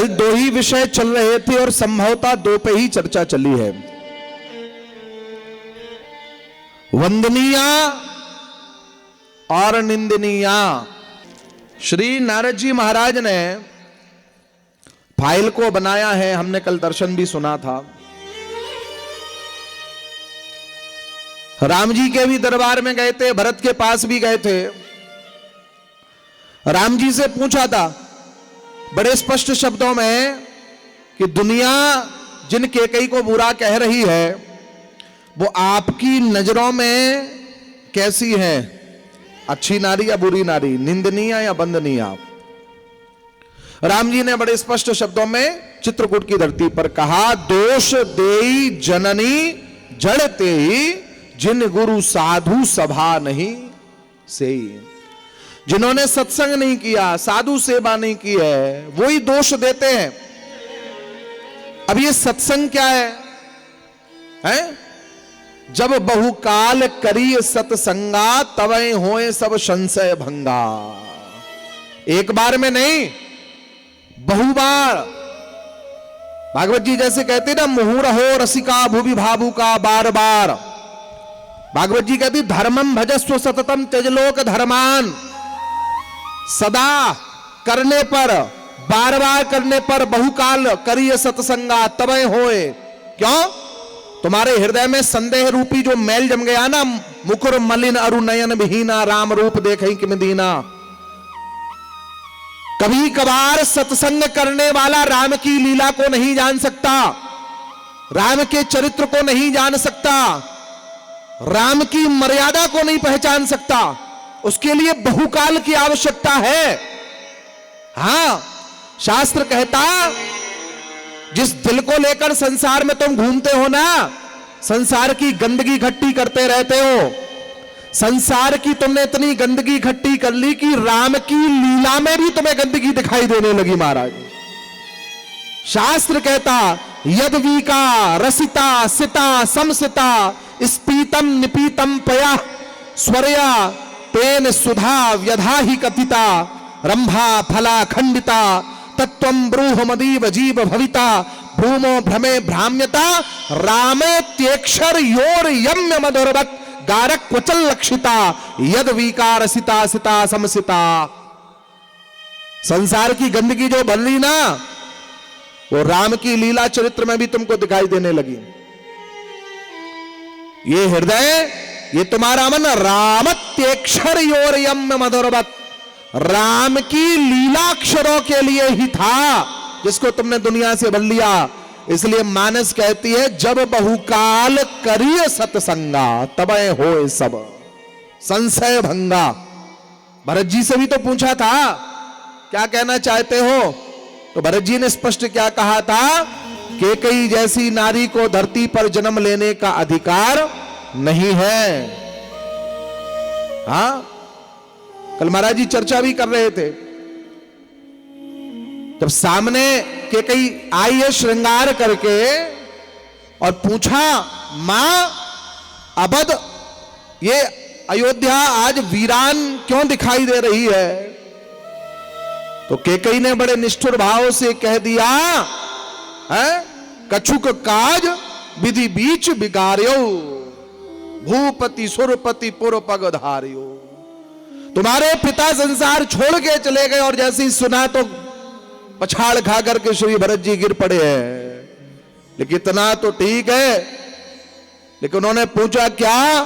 कल दो ही विषय चल रहे थे और संभवतः दो पे ही चर्चा चली है। वंदनीया और निंदनीया। श्री नारद जी महाराज ने फाइल को बनाया है, हमने कल दर्शन भी सुना था। राम जी के भी दरबार में गए थे, भरत के पास भी गए थे। राम जी से पूछा था बड़े स्पष्ट शब्दों में कि दुनिया जिन केकई को बुरा कह रही है वो आपकी नजरों में कैसी है, अच्छी नारी या बुरी नारी, निंदनीय या वंदनीय? राम जी ने बड़े स्पष्ट शब्दों में चित्रकूट की धरती पर कहा, दोष देई जननी जड़ते ही, जिन गुरु साधु सभा नहीं से। जिन्होंने सत्संग नहीं किया, साधु सेवा नहीं की है, वो ही दोष देते हैं। अब ये सत्संग क्या है? जब बहुकाल करिय सत्संगा, तवै होए सब संशय भंगा। एक बार में नहीं, बहुबार। भागवत जी जैसे कहते ना, मुहुर हो रसिका भुवि भावुका बार बार। भागवत जी कहती धर्मम भजस्व सततम त्यजलोक धर्मान। सदा करने पर, बार बार करने पर, बहुकाल करिय सत्संगा तवै होए। क्यों? तुम्हारे हृदय में संदेह रूपी जो मैल जम गया ना, मुकुर मलिन अरु नयन विहीना, राम रूप देखे किम दीना। कभी कभार सत्संग करने वाला राम की लीला को नहीं जान सकता, राम के चरित्र को नहीं जान सकता, राम की मर्यादा को नहीं पहचान सकता। उसके लिए बहुकाल की आवश्यकता है। हां, शास्त्र कहता जिस दिल को लेकर संसार में तुम घूमते हो ना, संसार की गंदगी इकट्ठी करते रहते हो, संसार की तुमने इतनी गंदगी इकट्ठी कर ली कि राम की लीला में भी तुम्हें गंदगी दिखाई देने लगी महाराज। शास्त्र कहता यद्वीका रसिता सिता समसिता, स्पीतम निपीतम पया स्वरया, तेन सुधा व्यधा ही कथिता, रंभा फला खंडिता, तत्वं ब्रूह मदीव जीव भविता, भ्रूमो भ्रमे भ्राम्यता, रामे त्यक्षर योर यम्य मधुरवत, गारक क्वचल लक्षिता, यद विकार सिता सिता समसिता। संसार की गंदगी जो बन रही ना, वो राम की लीला चरित्र में भी तुमको दिखाई देने लगी। ये हृदय, ये तुम्हारा मन रामत्यक्षर योर यम्य मधुरवत, राम की लीला अक्षरों के लिए ही था जिसको तुमने दुनिया से बन लिया। इसलिए मानस कहती है जब बहुकाल करिय सत्संगा, तबै होए सब संशय भंगा। भरत जी से भी तो पूछा था क्या कहना चाहते हो, तो भरत जी ने स्पष्ट क्या कहा था, केकई जैसी नारी को धरती पर जन्म लेने का अधिकार नहीं है। हाँ, कल महाराज जी चर्चा भी कर रहे थे, जब सामने केकई आई है श्रृंगार करके और पूछा, मां अबद ये अयोध्या आज वीरान क्यों दिखाई दे रही है, तो केकई ने बड़े निष्ठुर भाव से कह दिया, है कछुक काज विधि बीच बिगार्यो, भूपति सुरपति पुर पग धार्यो। तुम्हारे पिता संसार छोड़ के चले गए और जैसे ही सुना तो पछाड़ खा करके श्री भरत जी गिर पड़े हैं। लेकिन इतना तो ठीक है, लेकिन उन्होंने पूछा क्या,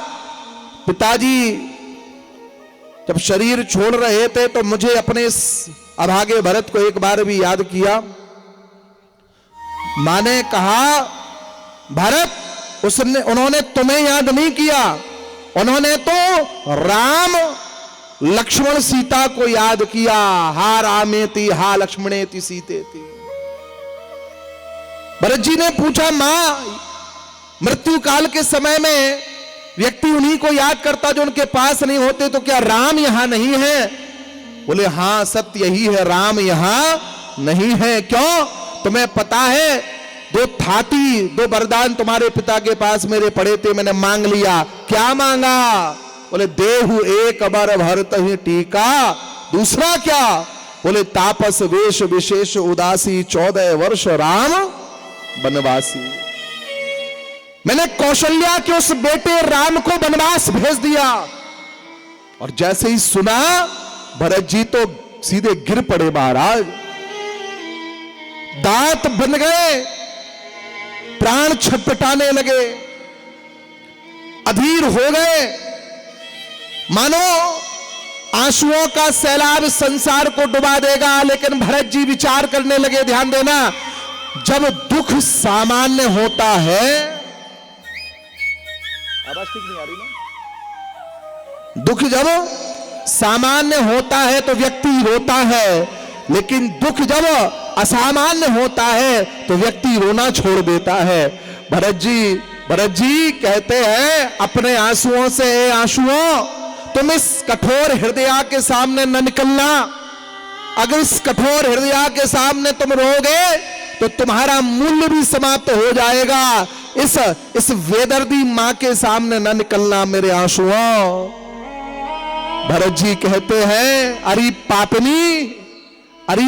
पिताजी जब शरीर छोड़ रहे थे तो मुझे अपने इस अभागे भरत को एक बार भी याद किया। मां ने कहा, भरत उन्होंने तुम्हें याद नहीं किया, उन्होंने तो राम लक्ष्मण सीता को याद किया। हा रामेति हा लक्ष्मणेति सीतेति। भरत जी ने पूछा, मां मृत्यु काल के समय में व्यक्ति उन्हीं को याद करता जो उनके पास नहीं होते, तो क्या राम यहां नहीं है? बोले हां सत्य यही है, राम यहां नहीं है। क्यों? तुम्हें पता है दो वरदान तुम्हारे पिता के पास मेरे पड़े थे, मैंने मांग लिया। क्या मांगा? बोले देहु एक अबर भरत ही टीका। दूसरा क्या? बोले तापस वेश विशेष उदासी 14 वर्ष राम वनवासी। मैंने कौशल्या के उस बेटे राम को वनवास भेज दिया। और जैसे ही सुना भरत जी तो सीधे गिर पड़े महाराज, दांत बन गए, प्राण छटपटाने लगे, अधीर हो गए, मानो आंसुओं का सैलाब संसार को डुबा देगा। लेकिन भरत जी विचार करने लगे, ध्यान देना, जब दुख सामान्य होता है, आवाज ठीक नहीं आ रही ना, दुख जब सामान्य होता है तो व्यक्ति रोता है, लेकिन दुख जब असामान्य होता है तो व्यक्ति रोना छोड़ देता है। भरत जी कहते हैं अपने आंसुओं से, आंसुओं तुम इस कठोर हृदय के सामने न निकलना। अगर इस कठोर हृदय के सामने तुम रोगे तो तुम्हारा मूल्य भी समाप्त हो जाएगा। इस वेदर्दी मां के सामने न निकलना मेरे आंसुओं। भरत जी कहते हैं अरे पापनी, अरे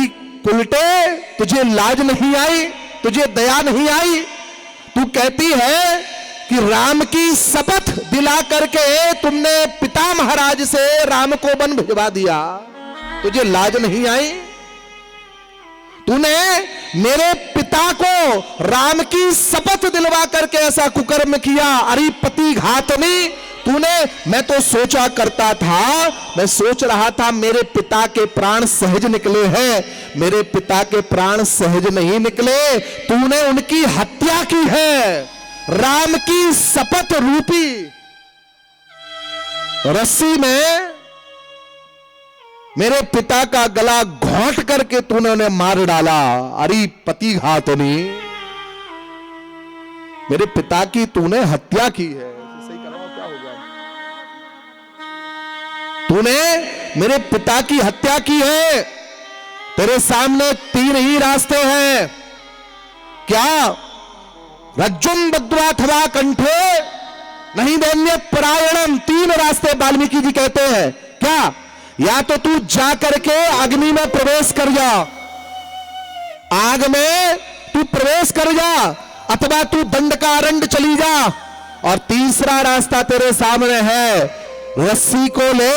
उल्टे, तुझे लाज नहीं आई, तुझे दया नहीं आई? तू कहती है कि राम की शपथ दिला करके तुमने पिता महाराज से राम को वन भिजवा दिया, तुझे लाज नहीं आई? तूने मेरे पिता को राम की शपथ दिलवा करके ऐसा कुकर्म किया। अरे पति घातनी तूने, मैं तो सोचा करता था, मैं सोच रहा था मेरे पिता के प्राण सहज निकले हैं, मेरे पिता के प्राण सहज नहीं निकले, तूने उनकी हत्या की है। राम की शपथ रूपी रस्सी में मेरे पिता का गला घोंट करके तूने उन्हें मार डाला। अरे पति घातनी, मेरे पिता की तूने हत्या की है। सही कह रहा हूं, क्या होगा? तूने मेरे पिता की हत्या की है। तेरे सामने 3 ही रास्ते हैं। क्या? रज्जुम बद्ध्वा कंठे नहीं दैन्य परायणम। 3 रास्ते वाल्मीकि जी कहते हैं। क्या? या तो तू जा करके अग्नि में प्रवेश कर जा, आग में तू प्रवेश कर जा, अथवा तू दंडकारण्य चली जा। और तीसरा रास्ता तेरे सामने है, रस्सी को ले,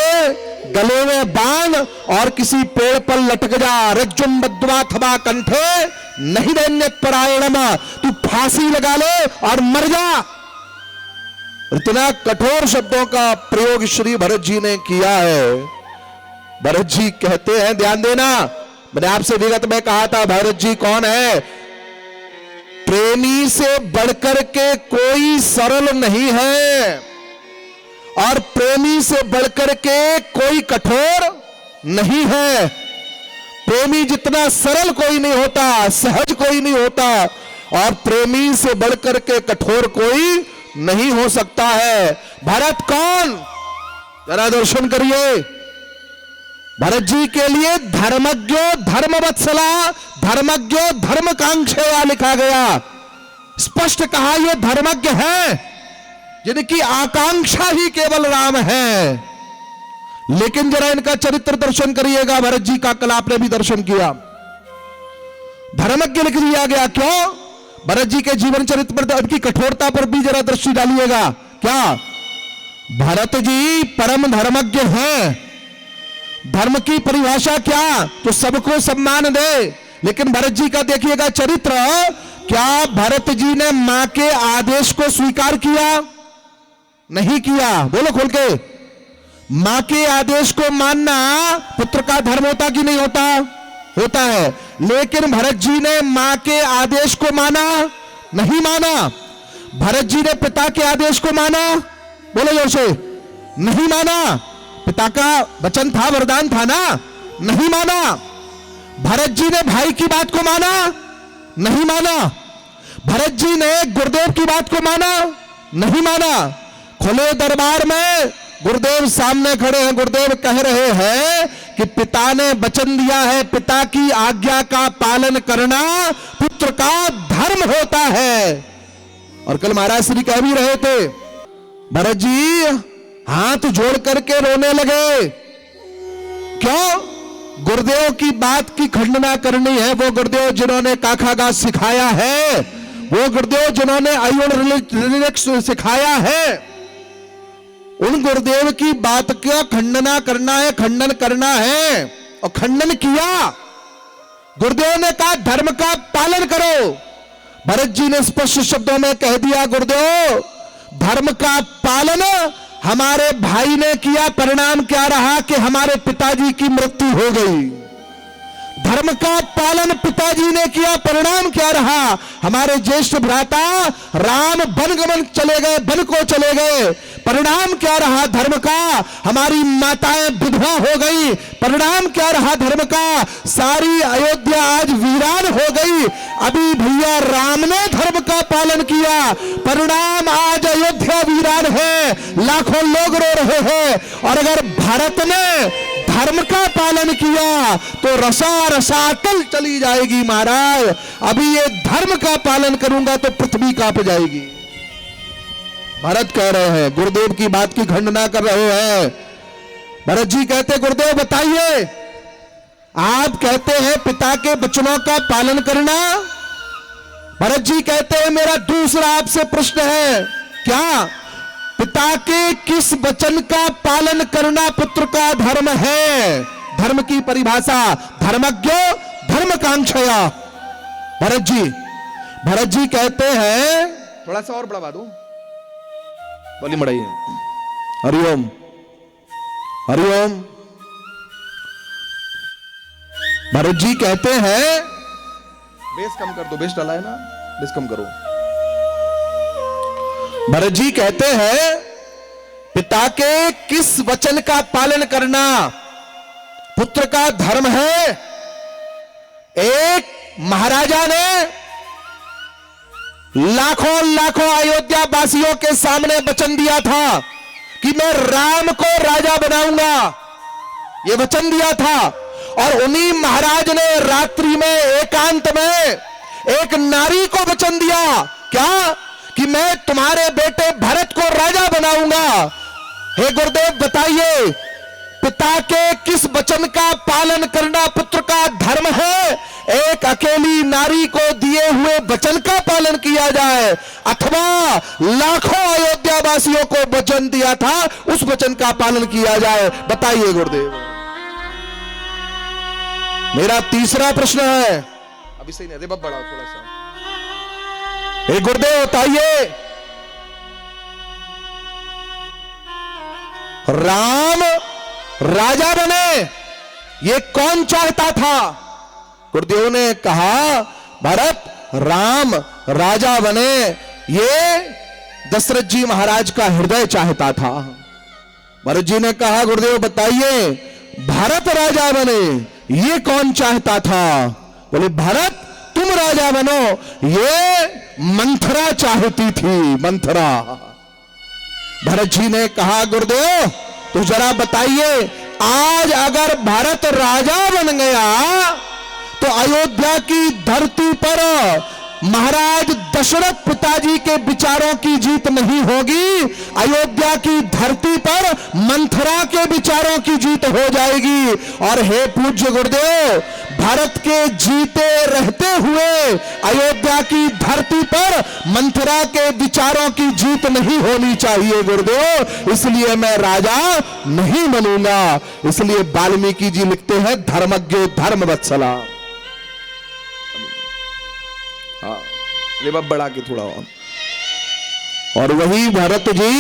गले में बांध और किसी पेड़ पर लटक जा। रज्जुम बद्ध्वा कंठे नहीं दैन्य परायणम। तू फांसी लगा ले और मर जा। इतना कठोर शब्दों का प्रयोग श्री भरत जी ने किया है। भरत जी कहते हैं, ध्यान देना, मैंने आपसे विगत में कहा था भरत जी कौन है। प्रेमी से बढ़कर के कोई सरल नहीं है और प्रेमी से बढ़कर के कोई कठोर नहीं है। प्रेमी जितना सरल कोई नहीं होता, सहज कोई नहीं होता, और प्रेमी से बढ़कर के कठोर कोई नहीं हो सकता है। भरत कौन? जरा दर्शन करिए। भरत जी के लिए धर्मज्ञ धर्मवत्सला, धर्मज्ञ धर्मकांक्षया लिखा गया। स्पष्ट कहा ये धर्मज्ञ है जिनकी आकांक्षा ही केवल राम है। लेकिन जरा इनका चरित्र दर्शन करिएगा। भरत जी का कल आपने भी दर्शन किया। धर्मज्ञ लिख दिया गया। क्यों? भरत जी के जीवन चरित्र पर, उनकी कठोरता पर भी जरा दृष्टि डालिएगा। क्या? भरत जी परम धर्मज्ञ हैं। धर्म की परिभाषा क्या? तो सबको सम्मान दे। लेकिन भरत जी का देखिएगा चरित्र। क्या भरत जी ने मां के आदेश को स्वीकार किया? नहीं किया। बोलो खोल के। मां के आदेश को मानना पुत्र का धर्म होता कि नहीं होता? होता है। लेकिन भरत जी ने मां के आदेश को माना? नहीं माना। भरत जी ने पिता के आदेश को माना? बोलो जोर से। नहीं माना। पिता का वचन था, वरदान था ना? नहीं माना। भरत जी ने भाई की बात को माना? नहीं माना। भरत जी ने गुरुदेव की बात को माना? नहीं माना। खुले दरबार में गुरुदेव सामने खड़े हैं, गुरुदेव कह रहे हैं कि पिता ने वचन दिया है, पिता की आज्ञा का पालन करना पुत्र का धर्म होता है। और कल महाराज श्री कह भी रहे थे, भरत जी हाथ जोड़ करके रोने लगे। क्यों? गुरुदेव की बात की खंडना करनी है, वो गुरुदेव जिन्होंने काखागा सिखाया है, वो गुरुदेव जिन्होंने आयुण रिलिक्स सिखाया है, उन गुरुदेव की बात का खंडना करना है, खंडन करना है। और खंडन किया, गुरुदेव ने कहा धर्म का पालन करो। भरत जी ने स्पष्ट शब्दों में कह दिया, गुरुदेव धर्म का पालन हमारे भाई ने किया, परिणाम क्या रहा कि हमारे पिताजी की मृत्यु हो गई। धर्म का पालन पिताजी ने किया, परिणाम क्या रहा, हमारे ज्येष्ठ भ्राता राम वनगमन चले गए, वन को चले गए, परिणाम क्या रहा धर्म का, हमारी माताएं विधवा हो गई, परिणाम क्या रहा धर्म का, सारी अयोध्या आज वीरान हो गई। अभी भैया राम ने धर्म का पालन किया, परिणाम आज अयोध्या वीरान है, लाखों लोग रो रहे हैं। और अगर भारत ने धर्म का पालन किया तो रसा रसातल चली जाएगी महाराज। अभी ये धर्म का पालन करूंगा तो पृथ्वी कांप जाएगी। भरत कह रहे हैं, गुरुदेव की बात की खंडना कर रहे हैं। भरत जी कहते, गुरुदेव बताइए, आप कहते हैं पिता के वचनों का पालन करना। भरत जी कहते हैं, मेरा दूसरा आपसे प्रश्न है, क्या पिता के किस वचन का पालन करना पुत्र का धर्म है? धर्म की परिभाषा, धर्मज्ञ धर्मकांक्षया। भरत जी कहते हैं, थोड़ा सा और बढ़ा दूं, बोली मड़ाइए, हरिओम हरिओम। भरत जी कहते हैं, बेस कम कर दो, बेस डाला है ना, बेस कम करो। भरत जी कहते हैं, पिता के किस वचन का पालन करना पुत्र का धर्म है। एक महाराजा ने लाखों लाखों अयोध्या वासियों के सामने वचन दिया था कि मैं राम को राजा बनाऊंगा, यह वचन दिया था। और उन्हीं महाराज ने रात्रि में एकांत में एक नारी को वचन दिया, क्या कि मैं तुम्हारे बेटे भरत को राजा बनाऊंगा। हे गुरुदेव बताइए, पिता के किस वचन का पालन करना पुत्र का धर्म है? एक अकेली नारी को दिए हुए वचन का पालन किया जाए, अथवा लाखों अयोध्या वासियों को वचन दिया था उस वचन का पालन किया जाए? बताइए गुरुदेव। मेरा तीसरा प्रश्न है, अभी सही नहीं, रिबब बढ़ाओ थोड़ा सा। हे गुरुदेव बताइए, राम राजा बने ये कौन चाहता था? गुरुदेव ने कहा, भरत राम राजा बने ये दशरथ जी महाराज का हृदय चाहता था। भरत जी ने कहा, गुरुदेव बताइए, भरत राजा बने ये कौन चाहता था? बोले, भरत तुम राजा बनो ये मंथरा चाहती थी, मंथरा। भरत जी ने कहा, गुरुदेव तो जरा बताइए, आज अगर भरत राजा बन गया तो अयोध्या की धरती पर महाराज दशरथ पिताजी के विचारों की जीत नहीं होगी, अयोध्या की धरती पर मंथरा के विचारों की जीत हो जाएगी। और हे पूज्य गुरुदेव, भारत के जीते रहते हुए अयोध्या की धरती पर मंथरा के विचारों की जीत नहीं होनी चाहिए गुरुदेव, इसलिए मैं राजा नहीं बनूंगा। इसलिए वाल्मीकि जी लिखते हैं, धर्मज्ञो धर्म वत्सला। हाँ, रिबब बढ़ा के थोड़ा और वही भरत जी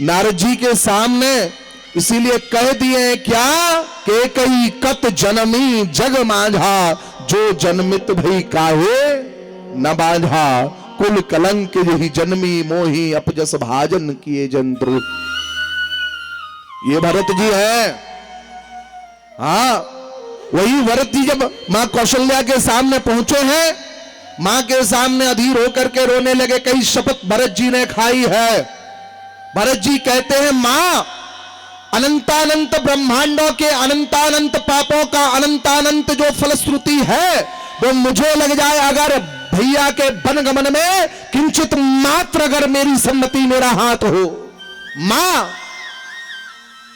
नारद जी के सामने इसीलिए कह दिए क्या, के कई कत जनमी जग माझा, जो जन्मित भई काहे न बाझा, कुल कलंक यही जन्मी मोही, अपजस भाजन किए जंत्रु। ये भरत जी है। हाँ, वही भरत जी जब मां कौशल्या के सामने पहुंचे हैं, मां के सामने अधीर होकर के रोने लगे, कई शपथ भरत जी ने खाई है। भरत जी कहते हैं, मां अनंतानंत ब्रह्मांडों के अनंतानंत पापों का अनंतानंत जो फलश्रुति है वो मुझे लग जाए, अगर भैया के वनगमन में किंचित मात्र अगर मेरी सम्मति, मेरा हाथ हो। मां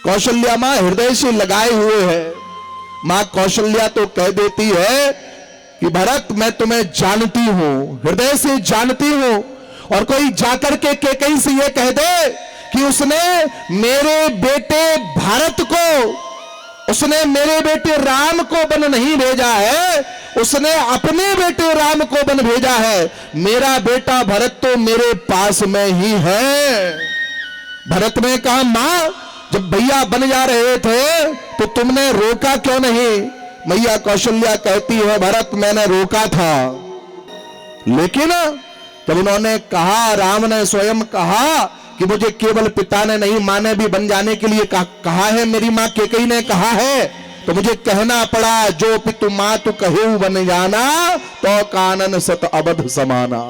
कौशल्या मां हृदय से लगाए हुए है, मां कौशल्या तो कह देती है कि भरत मैं तुम्हें जानती हूं, हृदय से जानती हूं, और कोई जाकर के कैकेयी से यह कह दे कि उसने मेरे बेटे भारत को, उसने मेरे बेटे राम को वन नहीं भेजा है, उसने अपने बेटे राम को वन भेजा है, मेरा बेटा भरत तो मेरे पास में ही है। भरत ने कहा मां जब भैया बन जा रहे थे तो तुमने रोका क्यों नहीं? मैया कौशल्या कहती है भरत मैंने रोका था, लेकिन जब उन्होंने कहा, राम ने स्वयं कहा कि मुझे केवल पिता ने नहीं मां ने भी बन जाने के लिए कहा है, मेरी मां कैकेयी ने कहा है, तो मुझे कहना पड़ा जो पितु मां तू कहेऊ बन जाना तो कानन सत अबध समाना।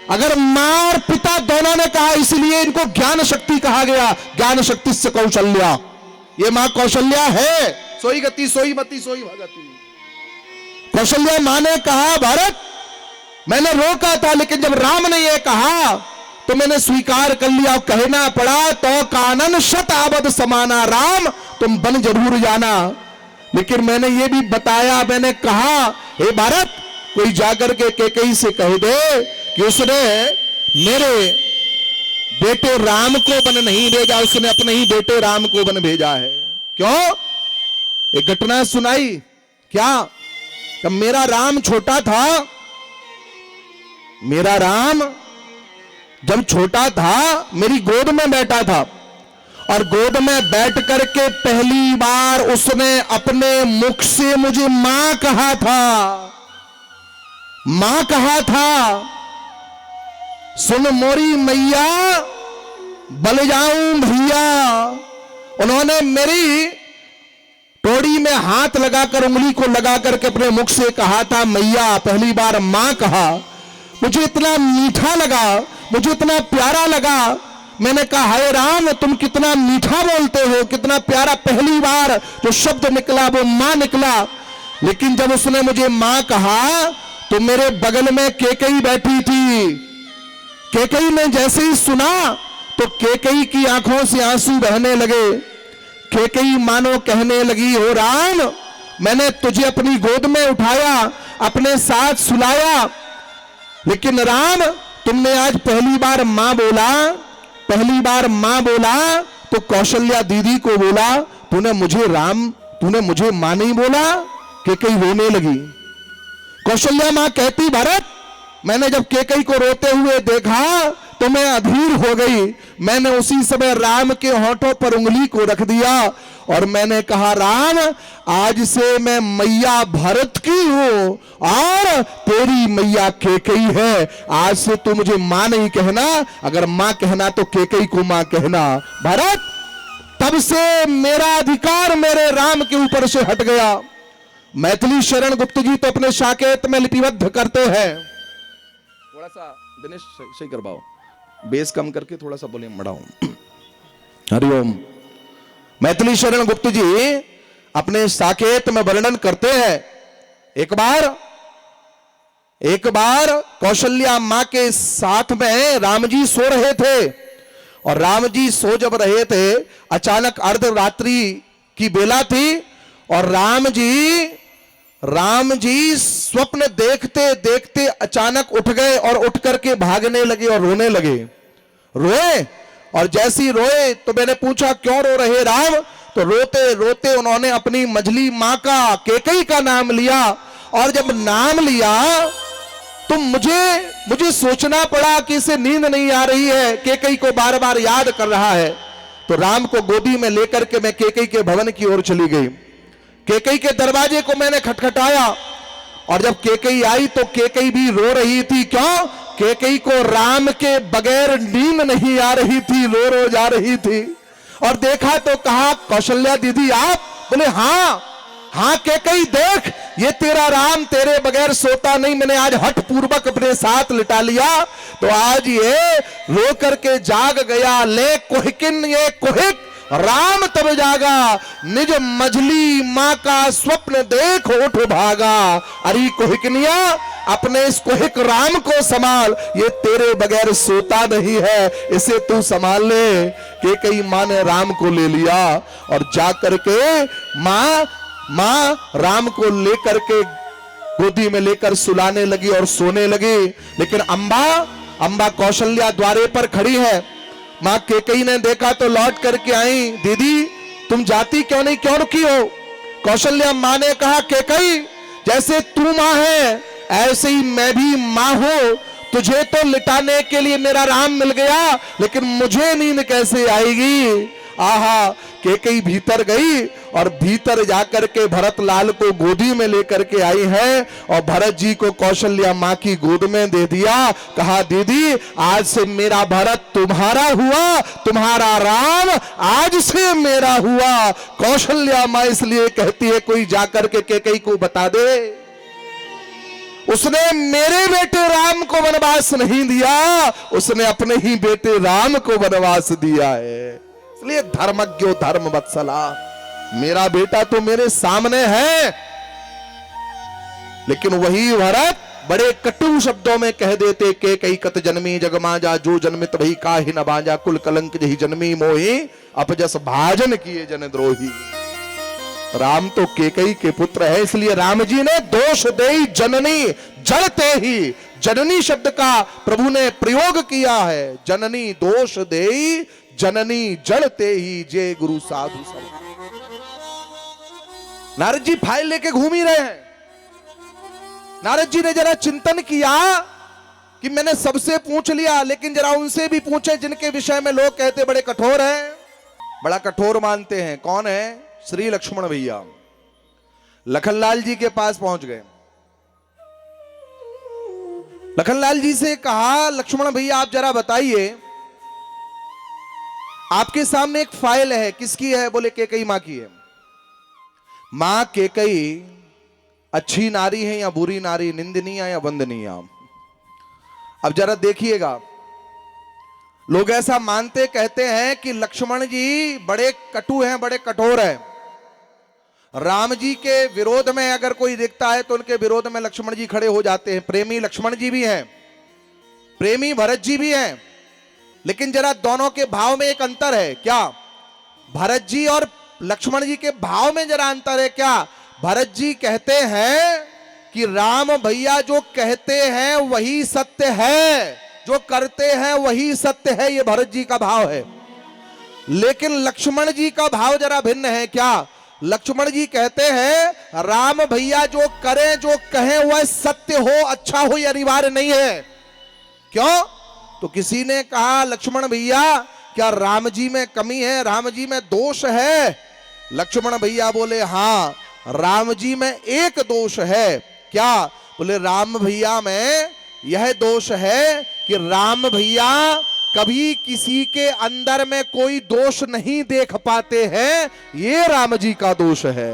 अगर मां और पिता दोनों ने कहा, इसलिए इनको ज्ञान शक्ति कहा गया, ज्ञान शक्ति से कौशल्या। ये मां कौशल्या है, सोई गति सोई मति सोई भगति। कौशल्या मां ने कहा भरत मैंने रोका था, लेकिन जब राम ने यह कहा तो मैंने स्वीकार कर लिया, और कहना पड़ा तो कानन शत आबद समाना, राम तुम बन जरूर जाना। लेकिन मैंने ये भी बताया, मैंने कहा हे भारत कोई जाकर के कैकेयी से कह दे कि उसने मेरे बेटे राम को वन नहीं भेजा, उसने अपने ही बेटे राम को वन भेजा है। क्यों? एक घटना सुनाई क्या? जब मेरा राम छोटा था, मेरा राम जब छोटा था मेरी गोद में बैठा था, और गोद में बैठ करके पहली बार उसने अपने मुख से मुझे मां कहा था, मां कहा था। सुन मोरी मैया बल जाऊं भैया। उन्होंने मेरी टोड़ी में हाथ लगाकर, उंगली को लगाकर के अपने मुख से कहा था मैया, पहली बार मां कहा। मुझे इतना मीठा लगा, मुझे इतना प्यारा लगा। मैंने कहा हाय राम तुम कितना मीठा बोलते हो, कितना प्यारा, पहली बार जो शब्द निकला वो मां निकला। लेकिन जब उसने मुझे मां कहा तो मेरे बगल में कैकेयी बैठी थी। कैकेयी ने जैसे ही सुना तो कैकेयी की आंखों से आंसू बहने लगे। कैकेयी मानो कहने लगी हो राम मैंने तुझे अपनी गोद में उठाया, अपने साथ सुलाया, लेकिन राम तुमने आज पहली बार मां बोला, पहली बार मां बोला तो कौशल्या दीदी को बोला तूने मुझे राम, तूने मुझे मां नहीं बोला। कैकेयी रोने लगी। कौशल्या मां कहती भरत मैंने जब कैकेयी को रोते हुए देखा तो मैं अधीर हो गई। मैंने उसी समय राम के होठों पर उंगली को रख दिया और मैंने कहा राम आज से मैं मैया भरत की हूं और तेरी मैया कैकेयी है। आज से तू मुझे मां नहीं कहना, अगर मां कहना तो कैकेयी को मां कहना। भरत तब से मेरा अधिकार मेरे राम के ऊपर से हट गया। मैथिली शरण गुप्त जी तो अपने साकेत में लिपिबद्ध करते हैं। थोड़ा सा दिनेश सही करवाओ, बेस कम करके थोड़ा सा वॉल्यूम बढ़ाओ। हरिओम। मैथिली शरण गुप्त जी अपने साकेत में वर्णन करते हैं, एक बार कौशल्या मां के साथ में राम जी सो रहे थे और राम जी सो जब रहे थे अचानक अर्धरात्रि की बेला थी और राम जी स्वप्न देखते देखते अचानक उठ गए और उठ करके भागने लगे और रोने लगे। रोए और जैसे ही रोए तो मैंने पूछा क्यों रो रहे राम? तो रोते रोते उन्होंने अपनी मझली मां का कैकेयी का नाम लिया और जब नाम लिया तो मुझे सोचना पड़ा कि इसे नींद नहीं आ रही है, कैकेयी को बार बार याद कर रहा है। तो राम को गोदी में लेकर के मैं कैकेयी के भवन की ओर चली गई। कैकेयी के दरवाजे को मैंने खटखटाया और जब कैकेयी आई तो कैकेयी भी रो रही थी। क्यों? कैकेयी को राम के बगैर नींद नहीं आ रही थी, रो रो जा रही थी। और देखा तो कहा कौशल्या दीदी आप? बोले हाँ कैकेयी देख ये तेरा राम तेरे बगैर सोता नहीं, मैंने आज हठ पूर्वक अपने साथ लिटा लिया तो आज ये रो करके जाग गया। ले कोहिकिन ये कोहिक राम तब जागा, निज मझली मां का स्वप्न देख उठ भागा। अरे कोहिकनिया अपने इस कोहिक राम को संभाल, ये तेरे बगैर सोता नहीं है, इसे तू संभाल ले। कैकेयी मां ने राम को ले लिया और जा करके मां मां राम को लेकर के गोदी में लेकर सुलाने लगी और सोने लगी, लेकिन अंबा कौशल्या द्वारे पर खड़ी है। मां कैकेयी ने देखा तो लौट करके आई, दीदी तुम जाती क्यों नहीं, क्यों रुकी हो? कौशल्या मां ने कहा, कैकेयी जैसे तू मां है ऐसे ही मैं भी मां हूं। तुझे तो लिटाने के लिए मेरा राम मिल गया, लेकिन मुझे नींद कैसे आएगी? आहा, कैकेयी भीतर गई और भीतर जाकर के भरत लाल को गोदी में लेकर के आई है और भरत जी को कौशल्या मां की गोद में दे दिया। कहा, दीदी आज से मेरा भरत तुम्हारा हुआ, तुम्हारा राम आज से मेरा हुआ। कौशल्या मां इसलिए कहती है, कोई जाकर के कैकेयी को बता दे, उसने मेरे बेटे राम को वनवास नहीं दिया, उसने अपने ही बेटे राम को वनवास दिया है। इसलिए धर्मज्ञो धर्म वत्सला, मेरा बेटा तो मेरे सामने है, लेकिन वही भरत बड़े कटु शब्दों में कह देते, कैकेयी कत जन्मी जगमाजा, जो जन्मित वही काहि न बाजा, कुल कलंक जही जन्मी मोहि, अपजस भाजन किए जन द्रोही। राम तो कैकेयी के पुत्र है, इसलिए राम जी ने दोष देई जननी जड़ते ही, जननी शब्द का प्रभु ने प्रयोग किया है। जननी दोष देई जननी जड़ते ही, जय गुरु साधु सब। नारद जी फाइल लेके घूम ही रहे हैं। नारद जी ने जरा चिंतन किया कि मैंने सबसे पूछ लिया, लेकिन जरा उनसे भी पूछे जिनके विषय में लोग कहते बड़े कठोर हैं, बड़ा कठोर मानते हैं। कौन है? श्री लक्ष्मण भैया। लखनलाल जी के पास पहुंच गए। लखनलाल जी से कहा, लक्ष्मण भैया आप जरा बताइए, आपके सामने एक फाइल है, किसकी है? बोले कैकेयी मां की है। मां कैकेयी अच्छी नारी है या बुरी नारी, निंदनीय या वंदनीय? अब जरा देखिएगा, लोग ऐसा मानते कहते हैं कि लक्ष्मण जी बड़े कटु हैं, बड़े कठोर हैं। राम जी के विरोध में अगर कोई दिखता है तो उनके विरोध में लक्ष्मण जी खड़े हो जाते हैं। प्रेमी लक्ष्मण जी भी हैं, प्रेमी भरत जी भी हैं, लेकिन जरा दोनों के भाव में एक अंतर है। क्या? भरत जी और लक्ष्मण जी के भाव में जरा अंतर है। क्या? भरत जी कहते हैं कि राम भैया जो कहते हैं वही सत्य है, जो करते हैं वही सत्य है, ये भरत जी का भाव है। लेकिन लक्ष्मण जी का भाव जरा भिन्न है। क्या? लक्ष्मण जी कहते हैं राम भैया जो करें जो कहें वह सत्य हो, अच्छा हो, यह अनिवार्य नहीं है। क्यों? तो किसी ने कहा, लक्ष्मण भैया क्या राम जी में कमी है, राम जी में दोष है? लक्ष्मण भैया बोले, हां राम जी में एक दोष है। क्या? बोले राम भैया में यह दोष है कि राम भैया कभी किसी के अंदर में कोई दोष नहीं देख पाते हैं, ये राम जी का दोष है,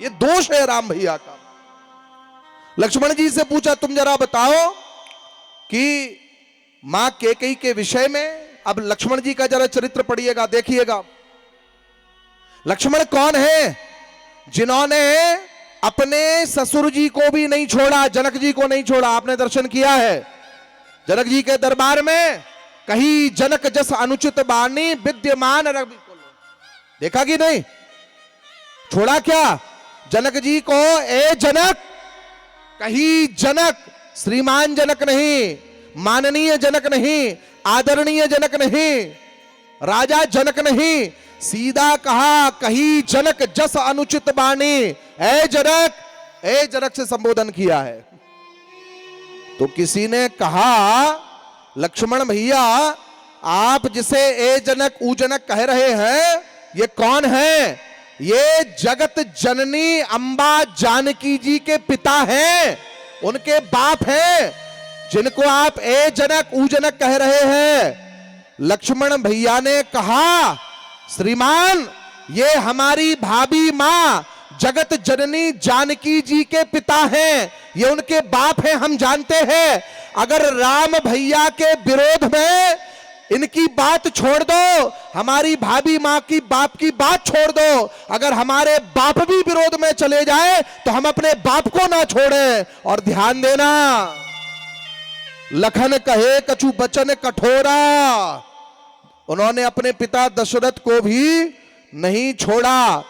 ये दोष है राम भैया का। लक्ष्मण जी से पूछा, तुम जरा बताओ कि मां कैकेयी के विषय में, अब लक्ष्मण जी का जरा चरित्र पढ़िएगा, देखिएगा। लक्ष्मण कौन है? जिन्होंने अपने ससुर जी को भी नहीं छोड़ा, जनक जी को नहीं छोड़ा। आपने दर्शन किया है जनक जी के दरबार में, कहीं जनक जस अनुचित बानी विद्यमान रवि, देखा कि नहीं? छोड़ा क्या? जनक जी को, ए जनक, कहीं जनक, श्रीमान जनक नहीं, माननीय जनक नहीं, आदरणीय जनक नहीं, राजा जनक नहीं, सीधा कहा कहीं जनक जस अनुचित बानी, ए जनक, ए जनक से संबोधन किया है। तो किसी ने कहा, लक्ष्मण भैया आप जिसे ए जनक ऊ जनक कह रहे हैं, ये कौन है? ये जगत जननी अंबा जानकी जी के पिता हैं, उनके बाप हैं, जिनको आप ए जनक ऊ जनक कह रहे हैं। लक्ष्मण भैया ने कहा, श्रीमान ये हमारी भाभी मां जगत जननी जानकी जी के पिता हैं, ये उनके बाप हैं, हम जानते हैं। अगर राम भैया के विरोध में इनकी बात छोड़ दो, हमारी भाभी मां की बाप की बात छोड़ दो, अगर हमारे बाप भी विरोध में चले जाए तो हम अपने बाप को ना छोड़ें। और ध्यान देना, लखन कहे कछु बचन कठोरा, उन्होंने अपने पिता दशरथ को भी नहीं छोड़ा।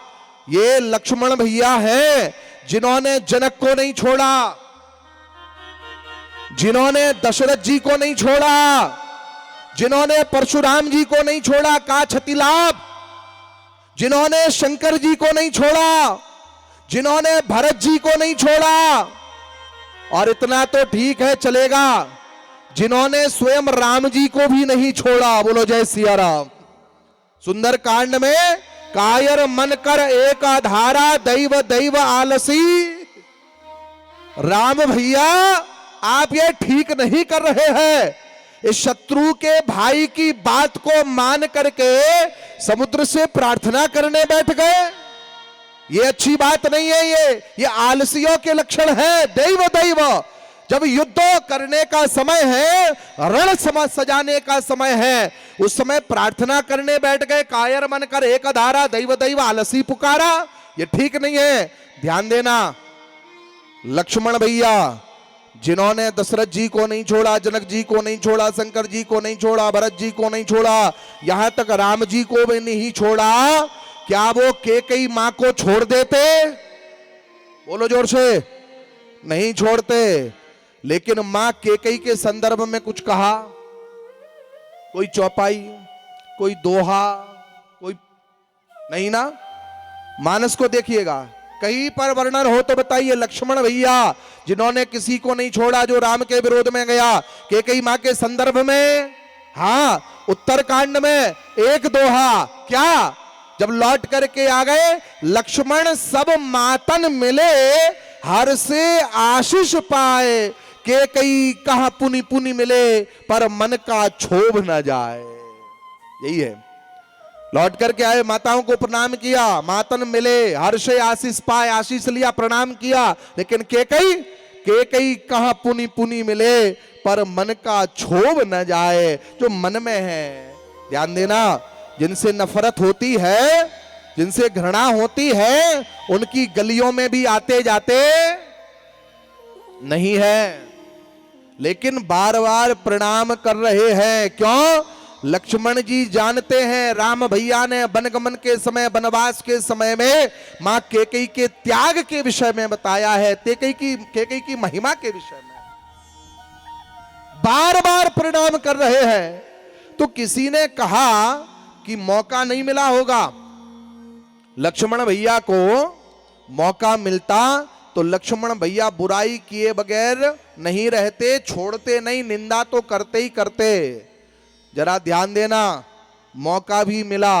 ये लक्ष्मण भैया हैं जिन्होंने जनक को नहीं छोड़ा, जिन्होंने दशरथ जी को नहीं छोड़ा, जिन्होंने परशुराम जी को नहीं छोड़ा का क्षतिलाभ, जिन्होंने शंकर जी को नहीं छोड़ा, जिन्होंने भरत जी को नहीं छोड़ा, और इतना तो ठीक है चलेगा, जिन्होंने स्वयं राम जी को भी नहीं छोड़ा। बोलो जय सिया राम। सुंदर कांड में कायर मन कर एक आधारा, दैव दैव आलसी। राम भैया आप ये ठीक नहीं कर रहे हैं, इस शत्रु के भाई की बात को मान करके समुद्र से प्रार्थना करने बैठ गए। ये अच्छी बात नहीं है, ये आलसियों के लक्षण है। दैव दैव, जब युद्ध करने का समय है, रण सजाने का समय है, उस समय प्रार्थना करने बैठ गए। कायर मन कर एक धारा, दैव दैव आलसी पुकारा, ये ठीक नहीं है। ध्यान देना, लक्ष्मण भैया जिन्होंने दशरथ जी को नहीं छोड़ा, जनक जी को नहीं छोड़ा, शंकर जी को नहीं छोड़ा, भरत जी को नहीं छोड़ा, यहां तक राम जी को भी नहीं छोड़ा, क्या वो कैकेयी मां को छोड़ देते? बोलो जोर से, नहीं छोड़ते। लेकिन मां कैकेयी के संदर्भ में कुछ कहा, कोई चौपाई, कोई दोहा, कोई नहीं ना। मानस को देखिएगा, कहीं पर वर्णन हो तो बताइए। लक्ष्मण भैया जिन्होंने किसी को नहीं छोड़ा, जो राम के विरोध में गया, कैकेयी मां के संदर्भ में। हाँ, उत्तरकांड में एक दोहा, क्या जब लौट करके आ गए, लक्ष्मण सब मातन मिले, हर से आशीष पाए, कैकेयी कहा पुनि पुनि मिले, पर मन का क्षोभ न जाए। यही है, लौट करके आए, माताओं को प्रणाम किया, मातन मिले, हर्ष आशीष पाए, आशीष लिया, प्रणाम किया, लेकिन कैकेयी कहां पुनि पुनि मिले, पर मन का क्षोभ न जाए। जो मन में है, ध्यान देना, जिनसे नफरत होती है, जिनसे घृणा होती है, उनकी गलियों में भी आते जाते नहीं है, लेकिन बार बार प्रणाम कर रहे हैं। क्यों? लक्ष्मण जी जानते हैं राम भैया ने वनगमन के समय, वनवास के समय में मां कैकेयी के त्याग के विषय में बताया है, कैकेयी की महिमा के विषय में बार बार प्रणाम कर रहे हैं। तो किसी ने कहा कि मौका नहीं मिला होगा, लक्ष्मण भैया को मौका मिलता तो लक्ष्मण भैया बुराई किए बगैर नहीं रहते, छोड़ते नहीं, निंदा तो करते ही करते। जरा ध्यान देना, मौका भी मिला,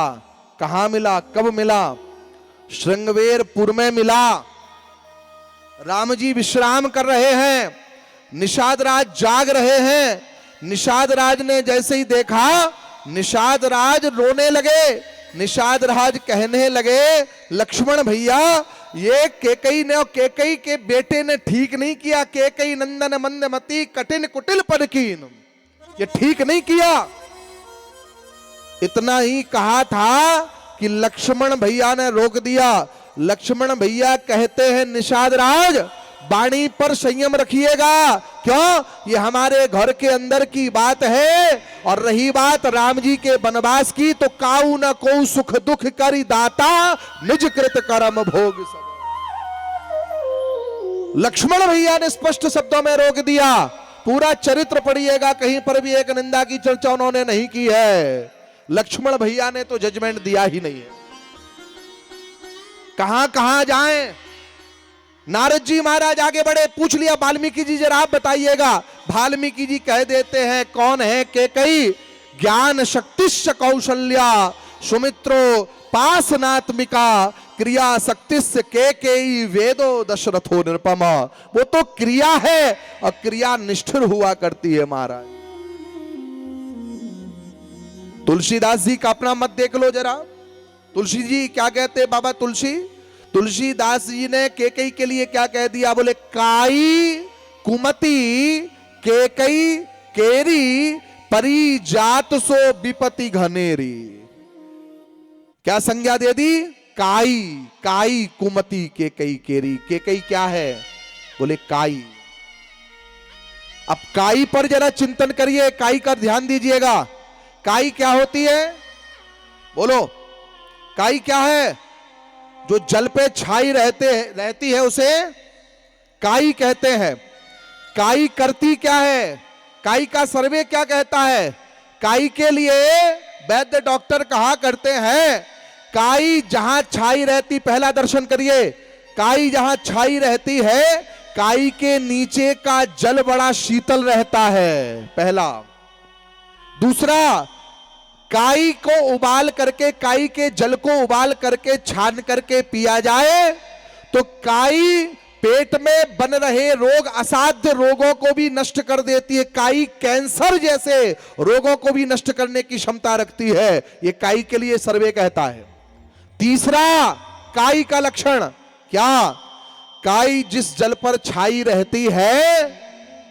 कहां मिला, कब मिला? श्रृंगवेरपुर में मिला। राम जी विश्राम कर रहे हैं, निषाद राज जाग रहे हैं। निषाद राज ने जैसे ही देखा, निषाद राज रोने लगे। निषाद राज कहने लगे, लक्ष्मण भैया ये कैकेयी ने और कैकेयी के बेटे ने ठीक नहीं किया। कैकेयी नंदन मंदमती कठिन कुटिल पदकीन, ये ठीक नहीं किया। इतना ही कहा था कि लक्ष्मण भैया ने रोक दिया। लक्ष्मण भैया कहते हैं, निषाद राज वाणी पर संयम रखिएगा। क्यों? ये हमारे घर के अंदर की बात है, और रही बात राम जी के वनवास की, तो काऊ न को सुख दुख करी दाता, निज कृत कर्म भोग सब। लक्ष्मण भैया ने स्पष्ट शब्दों में रोक दिया। पूरा चरित्र पढ़िएगा, कहीं पर भी एक निंदा की चर्चा उन्होंने नहीं की है। लक्ष्मण भैया ने तो जजमेंट दिया ही नहीं है। कहां कहां जाएं? नारद जी महाराज आगे बढ़े, पूछ लिया वाल्मीकि जी जरा आप बताइएगा। वाल्मीकि जी कह देते हैं, कौन है कैकेयी? ज्ञान शक्तिश्च कौशल्या, सुमित्रो पासनात्मिका, क्रिया शक्तिश्च कैकेयी, वेदो दशरथो निरुपमा। वो तो क्रिया है और क्रिया निष्ठुर हुआ करती है महाराज। तुलसीदास जी का अपना मत देख लो जरा। तुलसी जी क्या कहते? बाबा तुलसीदास जी ने कैकेयी के लिए क्या कह दिया? बोले काई कुमति कैकेयी केरी, परी जात सो विपति घनेरी। क्या संज्ञा दे दी? काई कुमति कैकेयी केरी। कैकेयी क्या है? बोले काई। अब काई पर जरा चिंतन करिए, काई का ध्यान दीजिएगा। काई क्या होती है? बोलो, काई क्या है? जो जल पे छाई रहती है उसे काई कहते हैं। काई करती क्या है? काई का सर्वे क्या कहता है? काई के लिए वैद्य डॉक्टर कहा करते हैं, काई जहां छाई रहती, पहला दर्शन करिए, काई जहां छाई रहती है, काई के नीचे का जल बड़ा शीतल रहता है, पहला। दूसरा, काई को उबाल करके, काई के जल को उबाल करके छान करके पिया जाए तो काई पेट में बन रहे रोग, असाध्य रोगों को भी नष्ट कर देती है। काई कैंसर जैसे रोगों को भी नष्ट करने की क्षमता रखती है, यह काई के लिए सर्वे कहता है। तीसरा, काई का लक्षण क्या? काई जिस जल पर छाई रहती है,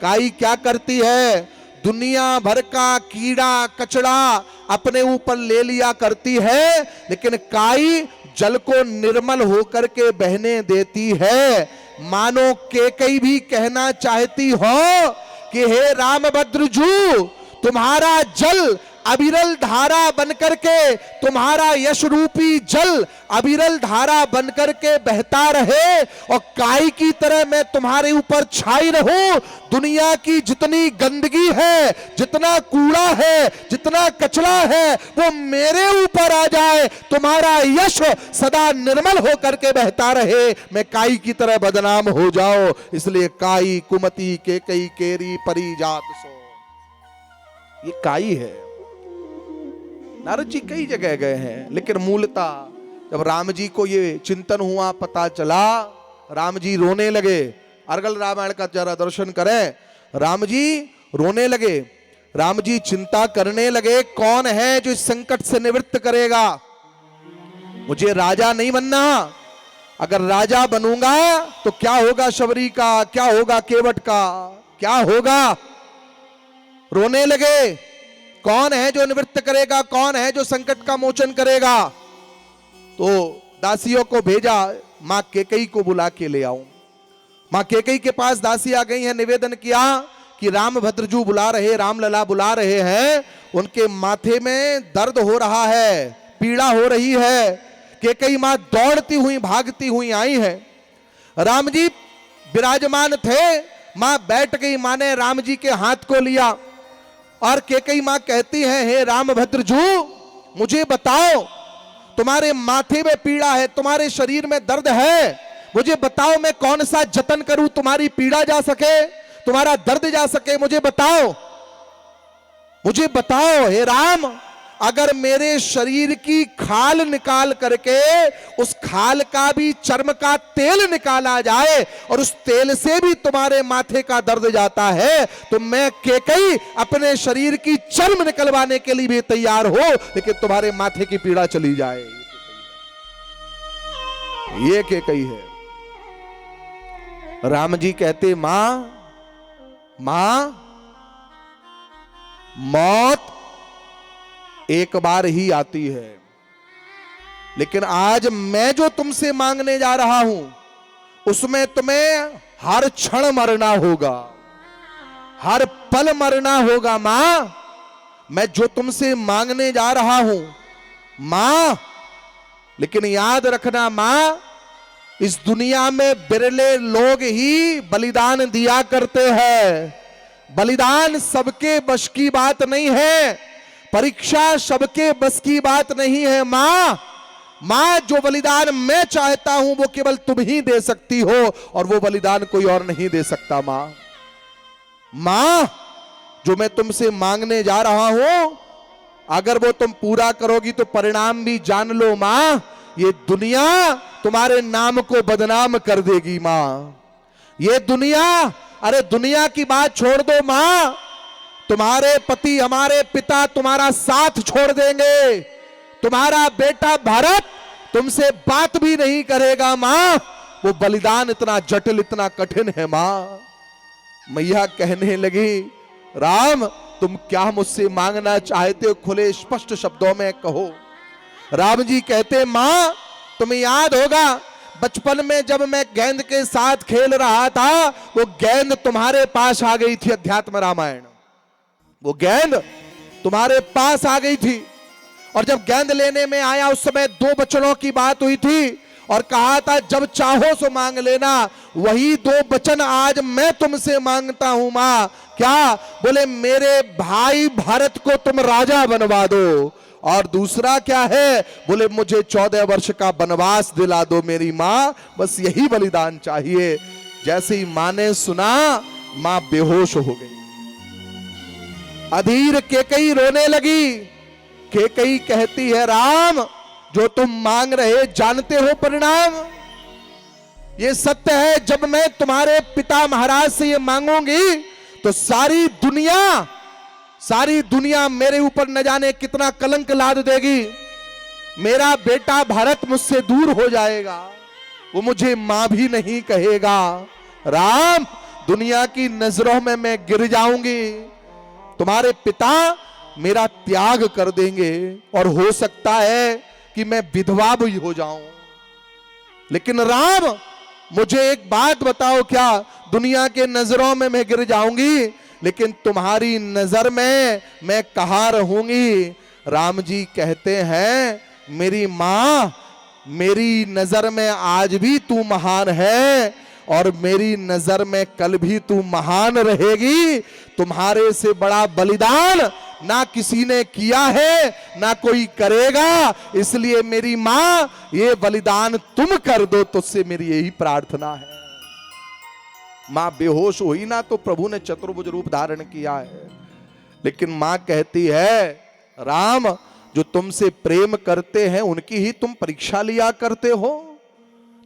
काई क्या करती है? दुनिया भर का कीड़ा कचड़ा अपने ऊपर ले लिया करती है, लेकिन काई जल को निर्मल होकर के बहने देती है। मानो केकई भी कहना चाहती हो कि हे रामभद्रजू, तुम्हारा जल अविरल धारा बनकर के, तुम्हारा यश रूपी जल अविरल धारा बनकर के बहता रहे और काई की तरह मैं तुम्हारे ऊपर छाई रहूं। दुनिया की जितनी गंदगी है, जितना कूड़ा है, जितना कचरा है, वो मेरे ऊपर आ जाए, तुम्हारा यश सदा निर्मल होकर के बहता रहे, मैं काई की तरह बदनाम हो जाओ। इसलिए काई कुमति केकई केरी परिजात सो, ये काई है। नारद जी कई जगह गए हैं, लेकिन मूलतः जब राम जी को ये चिंतन हुआ, पता चला, राम जी रोने लगे। अर्गल रामायण का जरा दर्शन करें, राम जी रोने लगे, राम जी चिंता करने लगे, कौन है जो इस संकट से निवृत्त करेगा? मुझे राजा नहीं बनना, अगर राजा बनूंगा तो क्या होगा शबरी का, क्या होगा केवट का, क्या होगा? रोने लगे, कौन है जो निवृत्त करेगा, कौन है जो संकट का मोचन करेगा? तो दासियों को भेजा, मां केकई को बुला के ले आओ। मां केकई के पास दासी आ गई है, निवेदन किया कि रामभद्रजू बुला रहे, रामलला बुला रहे हैं, उनके माथे में दर्द हो रहा है, पीड़ा हो रही है। केकई मां दौड़ती हुई भागती हुई आई है। राम जी विराजमान थे, मां बैठ गई, मां ने राम जी के हाथ को लिया और केकई मां कहती है, हे रामभद्रजू, मुझे बताओ, तुम्हारे माथे में पीड़ा है, तुम्हारे शरीर में दर्द है, मुझे बताओ मैं कौन सा जतन करूं तुम्हारी पीड़ा जा सके, तुम्हारा दर्द जा सके, मुझे बताओ, मुझे बताओ हे राम। अगर मेरे शरीर की खाल निकाल करके उस खाल का भी चर्म का तेल निकाला जाए और उस तेल से भी तुम्हारे माथे का दर्द जाता है, तो मैं केकई अपने शरीर की चर्म निकलवाने के लिए भी तैयार हो, लेकिन तुम्हारे माथे की पीड़ा चली जाए। ये केकई है। राम जी कहते, मां, मां, मौत एक बार ही आती है, लेकिन आज मैं जो तुमसे मांगने जा रहा हूं उसमें तुम्हें हर क्षण मरना होगा, हर पल मरना होगा। मां, मैं जो तुमसे मांगने जा रहा हूं मां, लेकिन याद रखना मां, इस दुनिया में बिरले लोग ही बलिदान दिया करते हैं। बलिदान सबके बस की बात नहीं है, परीक्षा सबके बस की बात नहीं है। मां, मां, जो बलिदान मैं चाहता हूं वो केवल तुम ही दे सकती हो और वो बलिदान कोई और नहीं दे सकता। मां, मां, जो मैं तुमसे मांगने जा रहा हूं अगर वो तुम पूरा करोगी तो परिणाम भी जान लो। मां, ये दुनिया तुम्हारे नाम को बदनाम कर देगी। मां, ये दुनिया, अरे दुनिया की बात छोड़ दो मां, तुम्हारे पति, हमारे पिता तुम्हारा साथ छोड़ देंगे, तुम्हारा बेटा भारत तुमसे बात भी नहीं करेगा। मां, वो बलिदान इतना जटिल, इतना कठिन है। मां, मैया कहने लगी, राम तुम क्या मुझसे मांगना चाहते हो, खुले स्पष्ट शब्दों में कहो। राम जी कहते, मां तुम्हें याद होगा बचपन में जब मैं गेंद के साथ खेल रहा था, वो गेंद तुम्हारे पास आ गई थी। अध्यात्म रामायण, वो गेंद तुम्हारे पास आ गई थी और जब गेंद लेने में आया उस समय दो बच्चों की बात हुई थी और कहा था जब चाहो सो मांग लेना। वही दो वचन आज मैं तुमसे मांगता हूं मां। क्या? बोले मेरे भाई भरत को तुम राजा बनवा दो, और दूसरा क्या है? बोले मुझे 14 वर्ष का वनवास दिला दो मेरी मां, बस यही बलिदान चाहिए। जैसे ही मां ने सुना, मां बेहोश हो गई। अधीर केकई रोने लगी। केकई कहती है राम, जो तुम मांग रहे जानते हो परिणाम? ये सत्य है, जब मैं तुम्हारे पिता महाराज से ये मांगूंगी तो सारी दुनिया मेरे ऊपर न जाने कितना कलंक लाद देगी। मेरा बेटा भरत मुझसे दूर हो जाएगा, वो मुझे मां भी नहीं कहेगा। राम, दुनिया की नजरों में मैं गिर जाऊंगी, तुम्हारे पिता मेरा त्याग कर देंगे, और हो सकता है कि मैं विधवा भी हो जाऊं। लेकिन राम, मुझे एक बात बताओ, क्या दुनिया के नजरों में मैं गिर जाऊंगी, लेकिन तुम्हारी नजर में मैं कहां रहूंगी? राम जी कहते हैं मेरी मां, मेरी नजर में आज भी तू महान है, और मेरी नजर में कल भी तू महान रहेगी। तुम्हारे से बड़ा बलिदान ना किसी ने किया है, ना कोई करेगा। इसलिए मेरी मां, ये बलिदान तुम कर दो, तुझसे मेरी यही प्रार्थना है। मां बेहोश हुई ना, तो प्रभु ने चतुर्भुज रूप धारण किया है। लेकिन मां कहती है राम, जो तुमसे प्रेम करते हैं उनकी ही तुम परीक्षा लिया करते हो,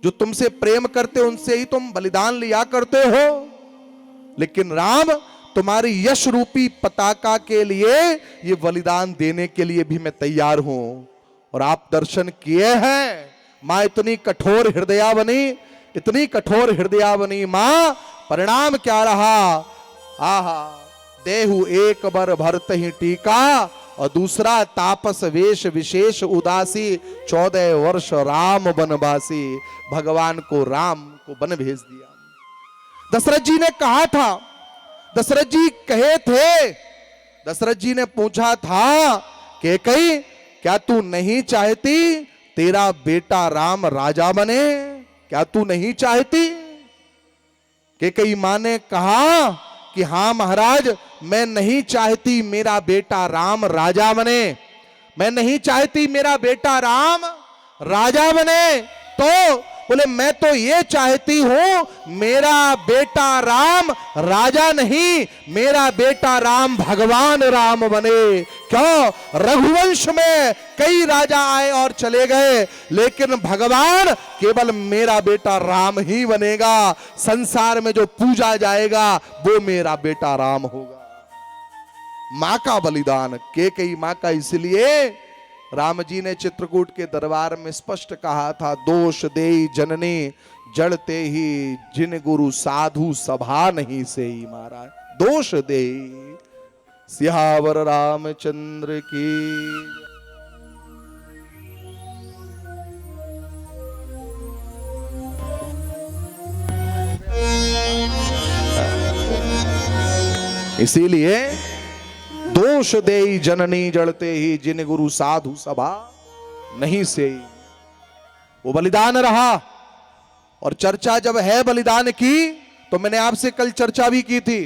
जो तुमसे प्रेम करते उनसे ही तुम बलिदान लिया करते हो। लेकिन राम, तुम्हारी यश रूपी पताका के लिए ये बलिदान देने के लिए भी मैं तैयार हूं। और आप दर्शन किए हैं, मां इतनी कठोर हृदया बनी, इतनी कठोर हृदया बनी मां, परिणाम क्या रहा? आहा, देहु एक बर भरत ही टीका, और दूसरा तापस वेश विशेष उदासी, 14 वर्ष राम बनवासी। भगवान को राम को वन भेज दिया। दशरथ जी ने कहा था, दशरथ जी कहे थे, दशरथ जी ने पूछा था कि कहीं क्या तू नहीं चाहती तेरा बेटा राम राजा बने? क्या तू नहीं चाहती? कि कई मां ने कहा कि हां महाराज, मैं नहीं चाहती मेरा बेटा राम राजा बने, मैं नहीं चाहती मेरा बेटा राम राजा बने। तो बोले मैं तो ये चाहती हूं मेरा बेटा राम राजा नहीं, मेरा बेटा राम भगवान राम बने। क्यों? रघुवंश में कई राजा आए और चले गए, लेकिन भगवान केवल मेरा बेटा राम ही बनेगा। संसार में जो पूजा जाएगा वो मेरा बेटा राम होगा। मां का बलिदान, केकई मां का, इसलिए राम जी ने चित्रकूट के दरबार में स्पष्ट कहा था, दोष देई जननी जड़ते ही, जिन गुरु साधु सभा नहीं से ही। महाराज, दोष देई। सियावर रामचंद्र की। इसीलिए दोष देई जननी जड़ते ही, जिन गुरु साधु सभा नहीं से। वो बलिदान रहा। और चर्चा जब है बलिदान की, तो मैंने आपसे कल चर्चा भी की थी।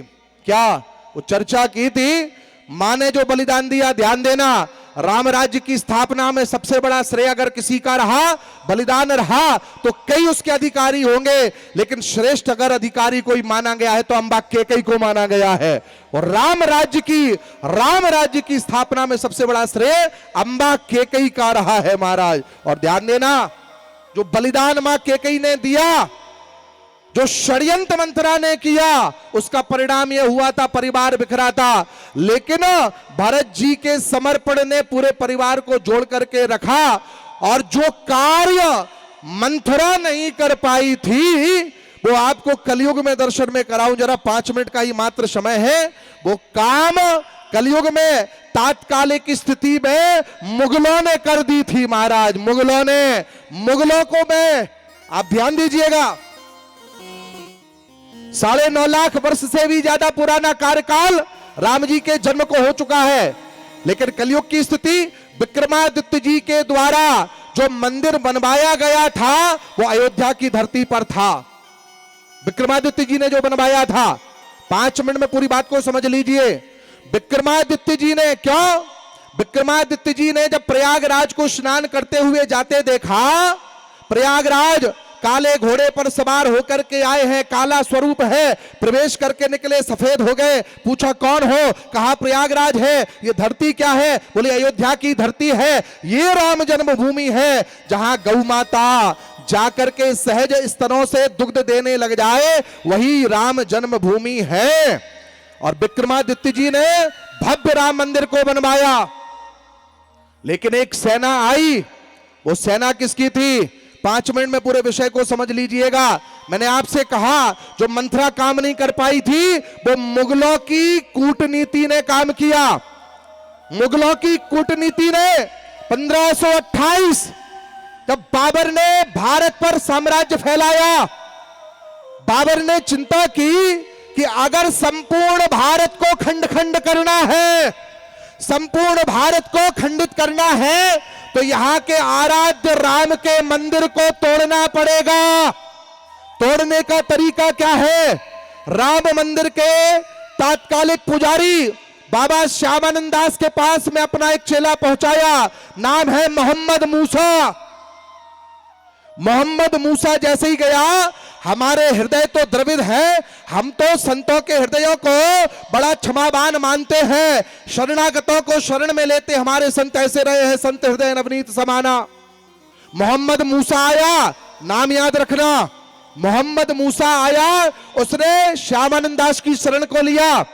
क्या? वो चर्चा की थी, मां ने जो बलिदान दिया, ध्यान देना, राम राज्य की स्थापना में सबसे बड़ा श्रेय अगर किसी का रहा, बलिदान रहा, तो कई उसके अधिकारी होंगे, लेकिन श्रेष्ठ अगर अधिकारी कोई माना गया है तो अंबा केकई को माना गया है। और राम राज्य की स्थापना में सबसे बड़ा श्रेय अंबा केकई का रहा है महाराज। और ध्यान देना, जो बलिदान मां केकई ने दिया, जो षड्यंत्र मंत्रा ने किया, उसका परिणाम यह हुआ था, परिवार बिखरा था। लेकिन भरत जी के समर्पण ने पूरे परिवार को जोड़ करके रखा। और जो कार्य मंथरा नहीं कर पाई थी, वो आपको कलयुग में दर्शन में कराऊं, जरा 5 मिनट का ही मात्र समय है। वो काम कलयुग में तात्कालिक स्थिति में मुगलों ने कर दी थी महाराज। मुगलों को मैं, आप ध्यान दीजिएगा, 9.5 लाख वर्ष से भी ज्यादा पुराना कार्यकाल राम जी के जन्म को हो चुका है। लेकिन कलयुग की स्थिति विक्रमादित्य जी के द्वारा जो मंदिर बनवाया गया था वो अयोध्या की धरती पर था। विक्रमादित्य जी ने जो बनवाया था, 5 मिनट में पूरी बात को समझ लीजिए। विक्रमादित्य जी ने क्यों, विक्रमादित्य जी ने जब प्रयागराज को स्नान करते हुए जाते देखा, प्रयागराज काले घोड़े पर सवार होकर के आए हैं, काला स्वरूप है, प्रवेश करके निकले सफेद हो गए। पूछा कौन हो, कहा प्रयागराज है। ये धरती क्या है, बोले अयोध्या की धरती है, ये राम जन्मभूमि है जहां गौ माता जाकर के सहज स्तनों से दुग्ध देने लग जाए, वही राम जन्मभूमि है। और विक्रमादित्य जी ने भव्य राम मंदिर को बनवाया। लेकिन एक सेना आई, वो सेना किसकी थी, 5 मिनट में पूरे विषय को समझ लीजिएगा। मैंने आपसे कहा जो मंथरा काम नहीं कर पाई थी, वो मुगलों की कूटनीति ने काम किया। मुगलों की कूटनीति ने 1528 जब बाबर ने भारत पर साम्राज्य फैलाया, बाबर ने चिंता की कि अगर संपूर्ण भारत को खंड खंड करना है, संपूर्ण भारत को खंडित करना है, तो यहां के आराध्य राम के मंदिर को तोड़ना पड़ेगा। तोड़ने का तरीका क्या है, राम मंदिर के तात्कालिक पुजारी बाबा श्यामानंद दास के पास में अपना एक चेला पहुंचाया, नाम है मोहम्मद मूसा। मोहम्मद मूसा जैसे ही गया, हमारे हृदय तो द्रविड़ है, हम तो संतों के हृदयों को बड़ा क्षमावान मानते हैं, शरणागतों को शरण में लेते, हमारे संत ऐसे रहे हैं, संत हृदय नवनीत समाना। मोहम्मद मूसा आया, नाम याद रखना, मोहम्मद मूसा आया, उसने श्यामानंद दास की शरण को लिया,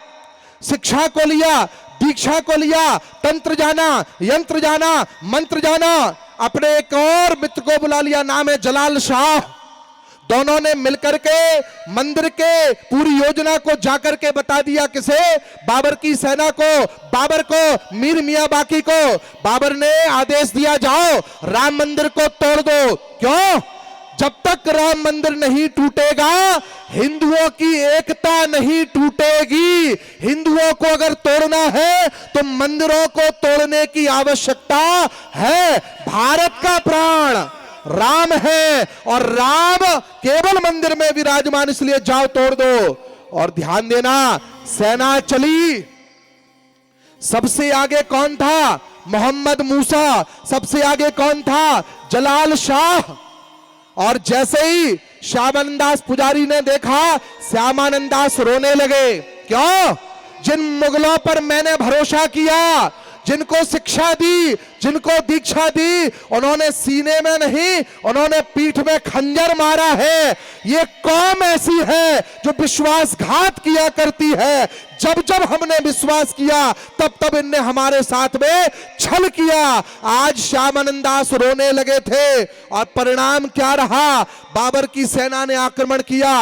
शिक्षा को लिया, दीक्षा को लिया, तंत्र जाना, यंत्र जाना, मंत्र जाना। अपने एक और मित्र को बुला लिया, नाम है जलाल शाह। दोनों ने मिलकर के मंदिर के पूरी योजना को जाकर के बता दिया, किसे, बाबर की सेना को, बाबर को, मीर मियां बाकी को। बाबर ने आदेश दिया, जाओ राम मंदिर को तोड़ दो। क्यों, जब तक राम मंदिर नहीं टूटेगा हिंदुओं की एकता नहीं टूटेगी। हिंदुओं को अगर तोड़ना है तो मंदिरों को तोड़ने की आवश्यकता है। भारत का प्राण राम है और राम केवल मंदिर में विराजमान, इसलिए जाओ तोड़ दो। और ध्यान देना, सेना चली, सबसे आगे कौन था, मोहम्मद मूसा। सबसे आगे कौन था, जलाल शाह। और जैसे ही श्यामानंद दास पुजारी ने देखा, श्यामानंद दास रोने लगे। क्यों, जिन मुगलों पर मैंने भरोसा किया, जिनको शिक्षा दी, जिनको दीक्षा दी, उन्होंने सीने में नहीं, उन्होंने पीठ में खंजर मारा है। ये कौम ऐसी है जो विश्वासघात किया करती है। जब जब हमने विश्वास किया तब तब इनने हमारे साथ में छल किया। आज श्यामानंद दास रोने लगे थे और परिणाम क्या रहा, बाबर की सेना ने आक्रमण किया।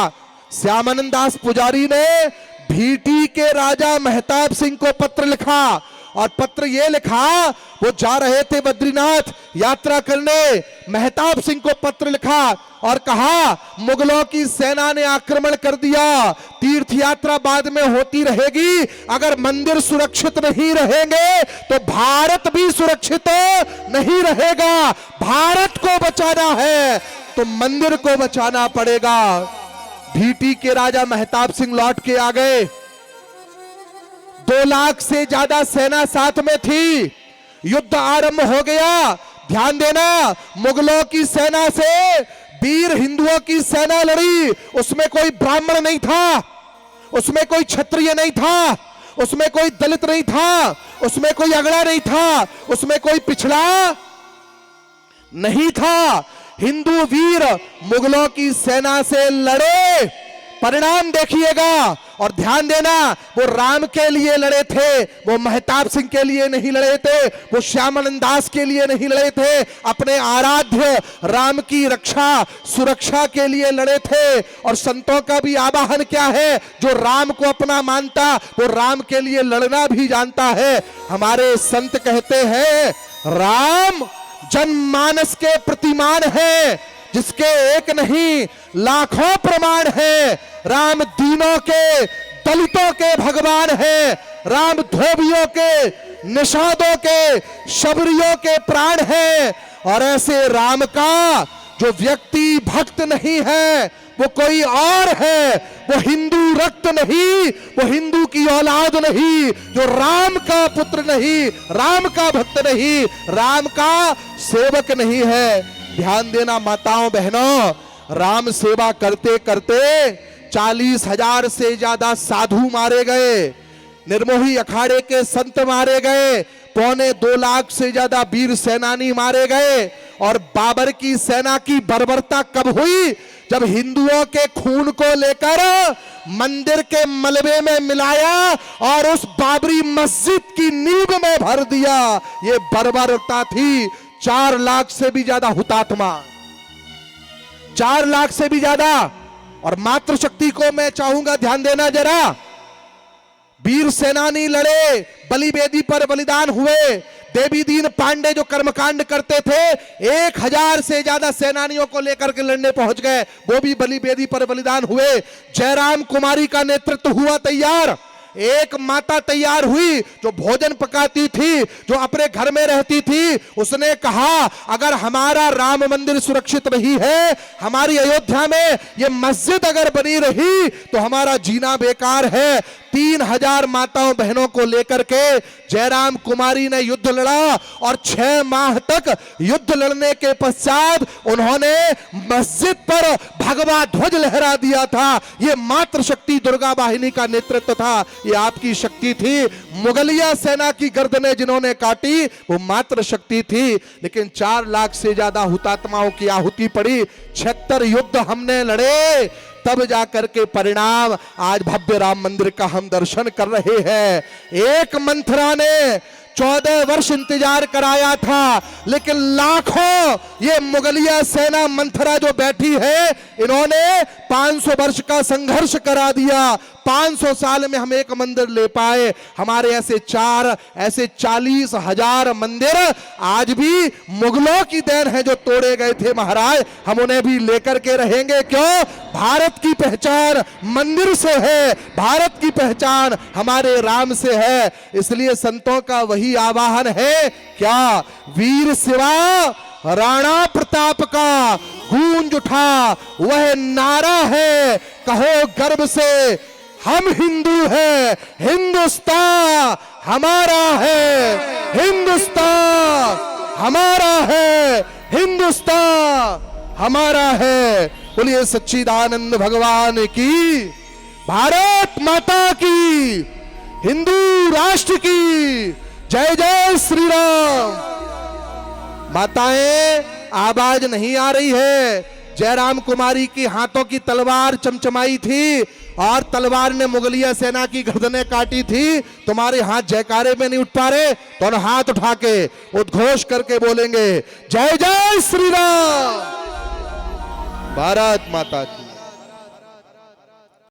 श्यामानंद दास पुजारी ने भीटी के राजा मेहताब सिंह को पत्र लिखा और पत्र ये लिखा, वो जा रहे थे बद्रीनाथ यात्रा करने, मेहताब सिंह को पत्र लिखा और कहा मुगलों की सेना ने आक्रमण कर दिया, तीर्थ यात्रा बाद में होती रहेगी, अगर मंदिर सुरक्षित नहीं रहेंगे तो भारत भी सुरक्षित नहीं रहेगा। भारत को बचाना है तो मंदिर को बचाना पड़ेगा। भीटी के राजा मेहताब सिंह लौट के आ गए, 2 लाख से ज्यादा सेना साथ में थी, युद्ध आरंभ हो गया। ध्यान देना, मुगलों की सेना से वीर हिंदुओं की सेना लड़ी, उसमें कोई ब्राह्मण नहीं था, उसमें कोई क्षत्रिय नहीं था, उसमें कोई दलित नहीं था, उसमें कोई अगड़ा नहीं था, उसमें कोई पिछड़ा नहीं था। हिंदू वीर मुगलों की सेना से लड़े, परिणाम देखिएगा। और ध्यान देना, वो राम के लिए लड़े थे, वो मेहताब सिंह के लिए नहीं लड़े थे, वो श्यामानंद दास के लिए नहीं लड़े थे, अपने आराध्य राम की रक्षा सुरक्षा के लिए लड़े थे। और संतों का भी आवाहन क्या है, जो राम को अपना मानता वो राम के लिए लड़ना भी जानता है। हमारे संत कहते हैं, राम जनमानस के प्रतिमान है, जिसके एक नहीं लाखों प्रमाण है। राम दीनों के, दलितों के भगवान है, राम धोबियों के, निषादों के, शबरियों के प्राण है। और ऐसे राम का जो व्यक्ति भक्त नहीं है वो कोई और है, वो हिंदू रक्त नहीं, वो हिंदू की औलाद नहीं, जो राम का पुत्र नहीं, राम का भक्त नहीं, राम का सेवक नहीं है। ध्यान देना माताओं बहनों, राम सेवा करते करते 40,000 से ज्यादा साधु मारे गए, निर्मोही अखाड़े के संत मारे गए, 2.25 लाख से ज्यादा वीर सेनानी मारे गए। और बाबर की सेना की बर्बरता कब हुई? जब हिंदुओं के खून को लेकर मंदिर के मलबे में मिलाया और उस बाबरी मस्जिद की नींव में भर दिया। ये बर्बरता थी। 4 लाख से भी ज्यादा हुतात्मा, 4 लाख से भी ज्यादा। और मातृशक्ति को मैं चाहूंगा ध्यान देना जरा, वीर सेनानी लड़े, बलि वेदी पर बलिदान हुए। देवी दीन पांडे जो कर्मकांड करते थे, 1000 से ज्यादा सेनानियों को लेकर के लड़ने पहुंच गए, वो भी बलि वेदी पर बलिदान हुए। जयराम कुमारी का नेतृत्व हुआ तैयार। एक माता तैयार हुई जो भोजन पकाती थी, जो अपने घर में रहती थी। उसने कहा अगर हमारा राम मंदिर सुरक्षित नहीं है, हमारी अयोध्या में ये मस्जिद अगर बनी रही तो हमारा जीना बेकार है। 3000 माताओं बहनों को लेकर के जयराम कुमारी ने युद्ध लड़ा और 6 माह तक युद्ध लड़ने के पश्चात उन्होंने मस्जिद पर भगवा ध्वज लहरा दिया था। ये मातृशक्ति दुर्गा वाहिनी का नेतृत्व था, ये आपकी शक्ति थी। मुगलिया सेना की गर्दनें जिन्होंने काटी वो मातृशक्ति थी। लेकिन 4 लाख से ज्यादा हुतात्माओं की आहुति पड़ी, 76 युद्ध हमने लड़े, तब जाकर के परिणाम आज भव्य राम मंदिर का हम दर्शन कर रहे हैं। एक मंथरा ने 14 वर्ष इंतजार कराया था, लेकिन लाखों ये मुगलिया सेना मंथरा जो बैठी है, इन्होंने 500 वर्ष का संघर्ष करा दिया। 500 साल में हम एक मंदिर ले पाए। हमारे ऐसे 40,000 मंदिर आज भी मुगलों की देन है जो तोड़े गए थे महाराज, हम उन्हें भी लेकर के रहेंगे। क्यों? भारत की पहचान मंदिर से है, भारत की पहचान हमारे राम से है। इसलिए संतों का वही आवाहन है, क्या वीर शिवा राणा प्रताप का गूंज उठा वह नारा है, कहो गर्व से हम हिंदू हैं, हिंदुस्तान हमारा है, हिंदुस्तान हमारा है, हिंदुस्तान हमारा है। बोलिए सच्चिदानंद भगवान की, भारत माता की, हिंदू राष्ट्र की जय जय श्री राम। माताएं आवाज नहीं आ रही है। जयराम कुमारी की हाथों की तलवार चमचमाई थी और तलवार ने मुगलिया सेना की गर्दनें काटी थी। तुम्हारे हाथ जयकारे में नहीं उठ पा रहे तो हाथ उठा के उद्घोष करके बोलेंगे जय जय श्री राम। भारत माता की।